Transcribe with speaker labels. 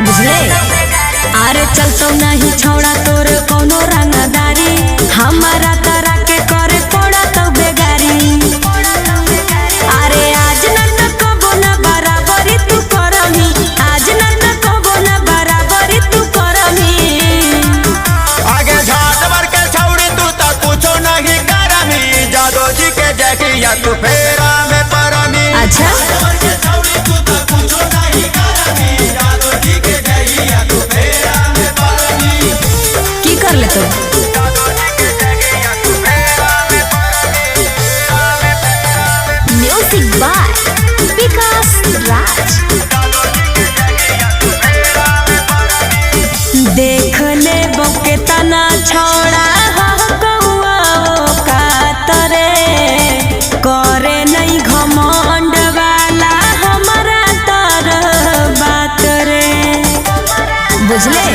Speaker 1: बुझले। अरे चलतो नहीं छौड़ा तोर कोनो रंगदारी, हमारा तरह के करे पड़ा तो बेगारी। अरे आज न तो कबो न बराबरी तू करमी, आज न तो कबो न बराबरी तू करमी।
Speaker 2: आगे झाट भर के छौड़ी तू तो कुछो नहीं करमी, जादो जी के जगिया तू फेरा में परमी।
Speaker 1: अच्छा की कर ले तो म्यूजिक बाय विकास राज। देख ले बके तना छोड़ा कौआ कातरे, करे नहीं घमंड वाला हमारा तर बात रे। बुझले